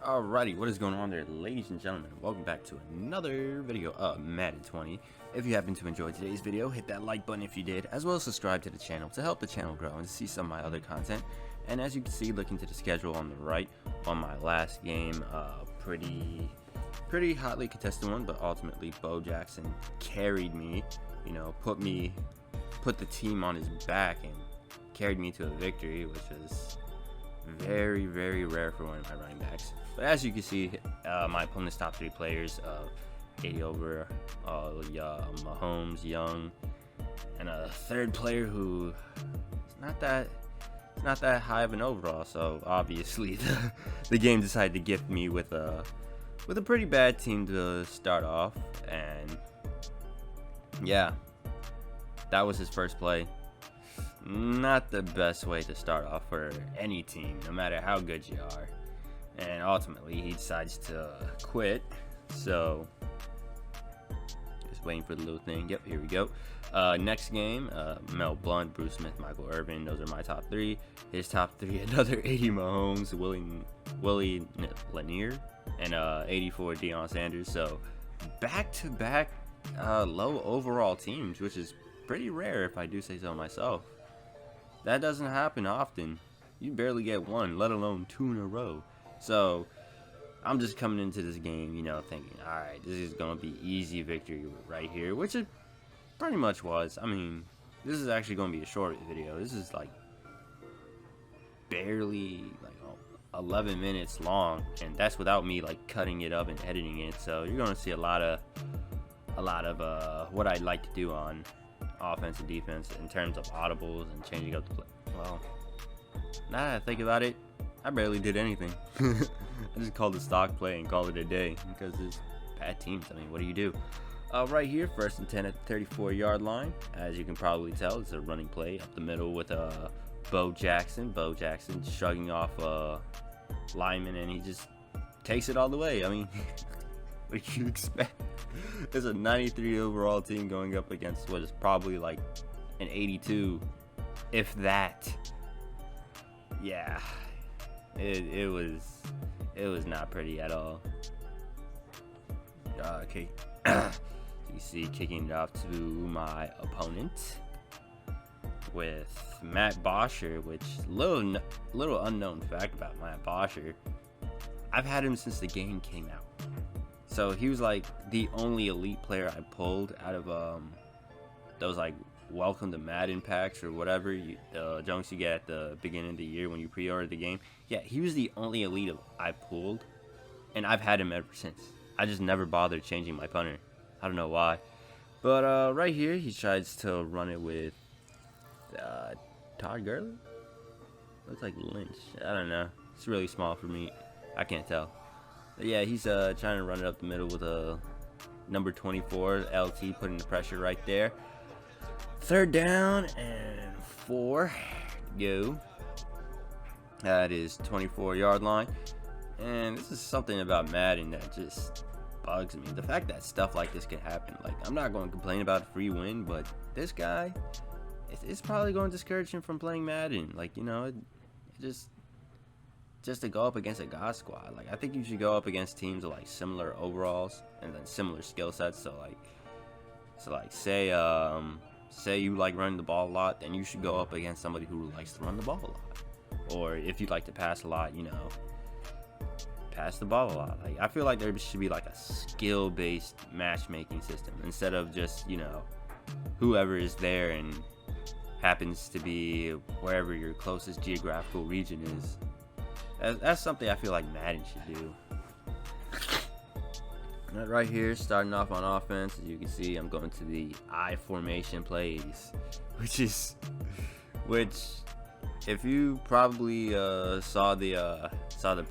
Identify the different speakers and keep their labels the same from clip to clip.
Speaker 1: Alrighty, what is going on there, ladies and gentlemen? Welcome back to another video of Madden 20. If you happen to enjoy today's video, hit that like button if you did, as well as subscribe to the channel to help the channel grow and to see some of my other content. And as you can see, looking to the schedule on the right, on my last game, pretty hotly contested one, but ultimately Bo Jackson carried me, put the team on his back and carried me to a victory, which was very, very rare for one of my running backs. But as you can see, my opponent's top three players, 80 over, Mahomes, Young, and a third player who is not that high of an overall. So obviously, the game decided to gift me with a pretty bad team to start off, and yeah, that was his first play. Not the best way to start off for any team, no matter how good you are. And ultimately, he decides to quit. So, just waiting for the little thing. Yep, here we go. Next game, Mel Blount, Bruce Smith, Michael Irvin. Those are my top three. His top three, another 80 Mahomes, Willie Lanier, and 84 Deion Sanders. So, back-to-back low overall teams, which is pretty rare if I do say so myself. That doesn't happen often. You barely get one, let alone two in a row. So I'm just coming into this game, thinking, all right, this is going to be easy victory right here, which it pretty much was. I mean, this is actually going to be a short video. This is like barely 11 minutes long, and that's without me like cutting it up and editing it. So you're going to see a lot of what I'd like to do on offense and defense in terms of audibles and changing up the play. Well, now that I think about it, I barely did anything. I just called the stock play and called it a day because it's bad teams. I mean, what do you do? Right here, 1st and 10 at the 34-yard line. As you can probably tell, it's a running play up the middle with Bo Jackson. Bo Jackson shrugging off lineman, and he just takes it all the way. I mean, what do you expect? There's a 93 overall team going up against what is probably like an 82, if that. Yeah, it was not pretty at all. Okay, you see, kicking it off to my opponent with Matt Bosher, which little unknown fact about Matt Bosher, I've had him since the game came out. So he was like the only elite player I pulled out of those like welcome to Madden packs or whatever, the junks you get at the beginning of the year when you pre-order the game. Yeah, he was the only elite I pulled, and I've had him ever since. I just never bothered changing my punter. I don't know why. But right here, he tries to run it with Todd Gurley? Looks like Lynch. I don't know. It's really small for me. I can't tell. But yeah, he's trying to run it up the middle with a number 24 LT, putting the pressure right there. 3rd down and 4. Go. That is 24-yard line. And this is something about Madden that just bugs me. The fact that stuff like this can happen. Like, I'm not going to complain about a free win, but this guy, it's probably going to discourage him from playing Madden. Like, just to go up against a God squad. Like, I think you should go up against teams with like similar overalls and then similar skill sets. So say you like running the ball a lot, then you should go up against somebody who likes to run the ball a lot. Or if you like to pass a lot, pass the ball a lot. Like, I feel like there should be like a skill-based matchmaking system instead of just, whoever is there and happens to be wherever your closest geographical region is. That's something I feel like Madden should do. Right here, starting off on offense, as you can see, I'm going to the I formation plays, which if you probably saw the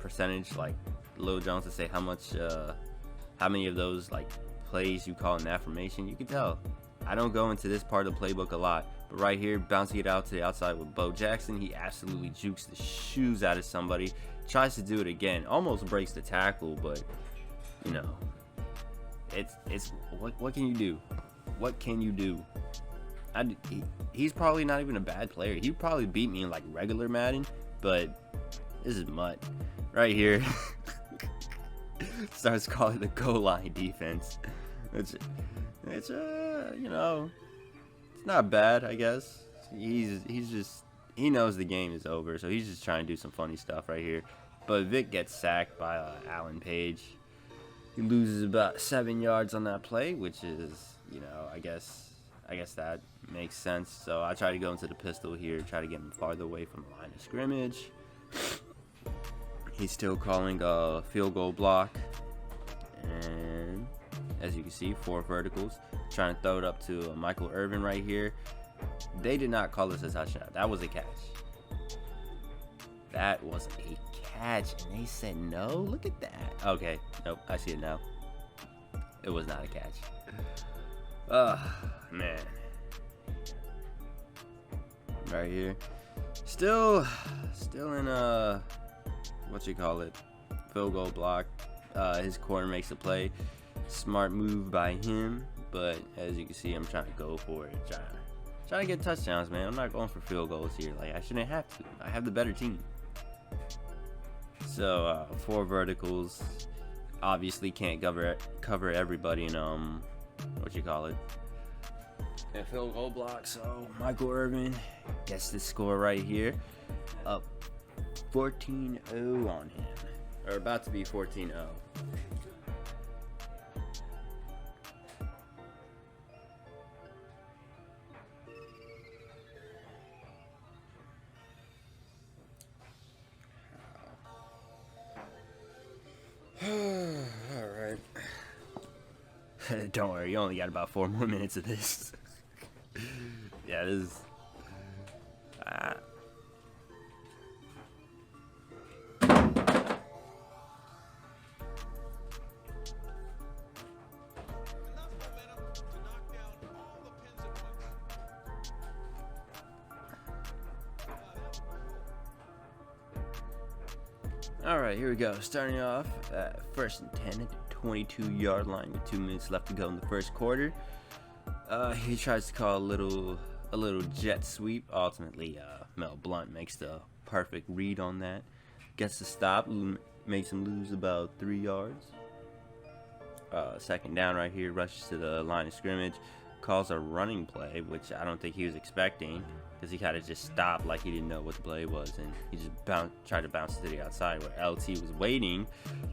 Speaker 1: percentage, like Lil Jones to say how many of those like plays you call in that formation, you can tell. I don't go into this part of the playbook a lot, but right here, bouncing it out to the outside with Bo Jackson, he absolutely jukes the shoes out of somebody, tries to do it again, almost breaks the tackle, but it's what can you do? What can you do? He's probably not even a bad player. He'd probably beat me in like regular Madden, but this is mud right here. starts calling the goal line defense. It's you know, it's not bad, I guess. He knows the game is over, so he's just trying to do some funny stuff right here. But Vic gets sacked by Alan Page. He loses about 7 yards on that play, which is, you know, I guess that makes sense. So I try to go into the pistol here, try to get him farther away from the line of scrimmage. He's still calling a field goal block, and as you can see, 4 verticals. Trying to throw it up to Michael Irvin right here. They did not call this a touchdown. That was a catch. That was a catch, and they said no. Look at that. Okay, nope, I see it now. It was not a catch. Man. Right here. Still in field goal block. His corner makes a play. Smart move by him, but as you can see, I'm trying to go for it. Trying to get touchdowns, man. I'm not going for field goals here. Like, I shouldn't have to. I have the better team. So 4 verticals. Obviously can't cover everybody in a field goal block. So Michael Irvin gets the score right here, up 14-0 on him, or about to be 14-0. Alright. Don't worry, you only got about 4 more minutes of this. Yeah, this is... Alright, here we go. Starting off at 1st and 10 at the 22-yard line with 2 minutes left to go in the first quarter. He tries to call a little jet sweep. Ultimately, Mel Blount makes the perfect read on that. Gets the stop, makes him lose about 3 yards. 2nd down right here, rushes to the line of scrimmage, calls a running play, which I don't think he was expecting, because he kind of just stopped like he didn't know what the play was, and he just tried to bounce to the outside where LT was waiting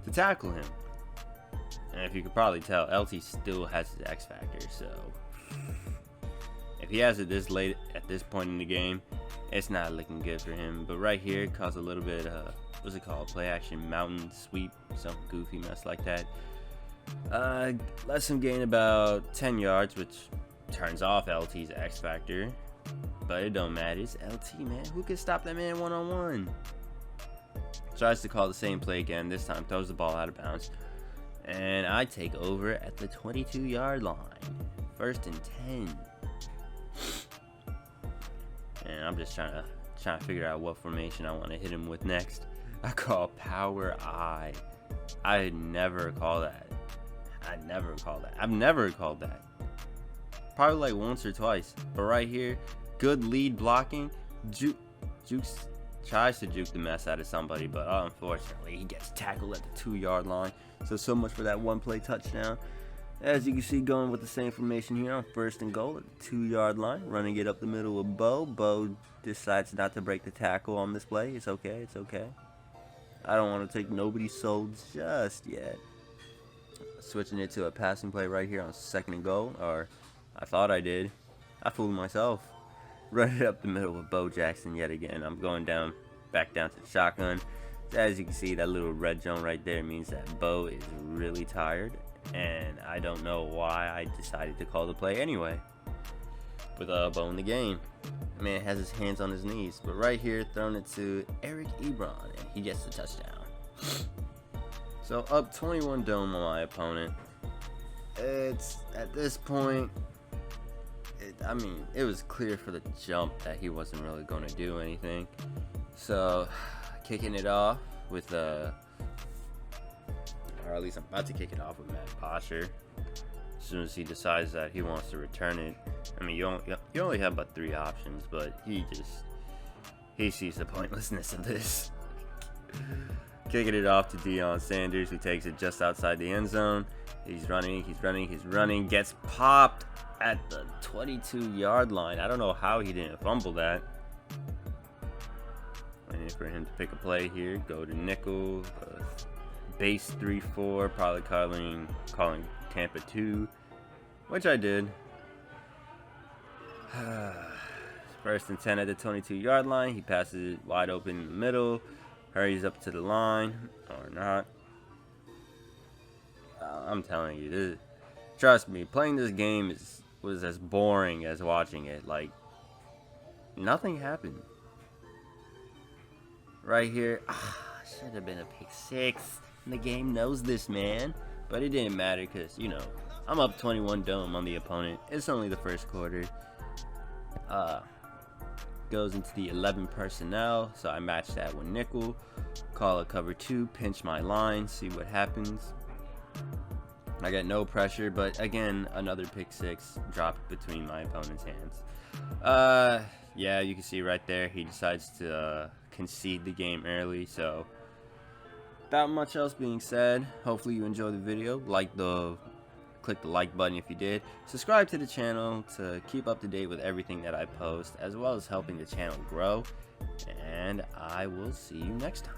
Speaker 1: to tackle him. And if you could probably tell, LT still has his X factor, so if he has it this late at this point in the game, it's not looking good for him. But right here, caused a little bit what's it called, play action mountain sweep, some goofy mess like that. Lets him gain about 10 yards, which turns off LT's X factor. But it don't matter. It's LT, man. Who can stop that man one-on-one? Tries to call the same play again. This time throws the ball out of bounds. And I take over at the 22-yard line. 1st and 10. And I'm just trying to figure out what formation I want to hit him with next. I call power I. I never call that. I've never called that. Probably like once or twice. But right here, good lead blocking. Jukes tries to juke the mess out of somebody, but unfortunately he gets tackled at the 2-yard line. So much for that 1-play touchdown. As you can see, going with the same formation here on 1st and goal at the 2-yard line, running it up the middle with Bo. Bo decides not to break the tackle on this play. It's okay. I don't want to take nobody's soul just yet. Switching it to a passing play right here on 2nd and goal, or I thought I did. I fooled myself. Run it up the middle with Bo Jackson yet again. I'm going back down to the shotgun. As you can see, that little red zone right there means that Bo is really tired, and I don't know why I decided to call the play anyway. With Bo in the game, man has his hands on his knees, but right here, throwing it to Eric Ebron, and he gets the touchdown. So up 21 dome on my opponent. It's at this point, it was clear for the jump that he wasn't really going to do anything. So kicking it off with or at least I'm about to kick it off with Matt Posher. As soon as he decides that he wants to return it, you only have about 3 options, but he sees the pointlessness of this. Kicking it off to Deion Sanders, who takes it just outside the end zone. He's running, gets popped at the 22-yard line. I don't know how he didn't fumble that. Waiting for him to pick a play here. Go to nickel. Base 3-4, probably calling Tampa 2, which I did. First and 10 at the 22-yard line. He passes it wide open in the middle. Hurries up to the line, or not. I'm telling you, trust me, playing this game was as boring as watching it. Like, nothing happened. Right here, should have been a pick 6. The game knows this, man. But it didn't matter because, you know, I'm up 21 dome on the opponent. It's only the first quarter. Goes into the 11 personnel, so I match that with nickel. Call a cover 2, pinch my line, see what happens. I got no pressure, but again, another pick 6 dropped between my opponent's hands. Yeah, you can see right there, he decides to concede the game early. So without much else being said, hopefully you enjoyed the video. Click the like button if you did. Subscribe to the channel to keep up to date with everything that I post, as well as helping the channel grow. And I will see you next time.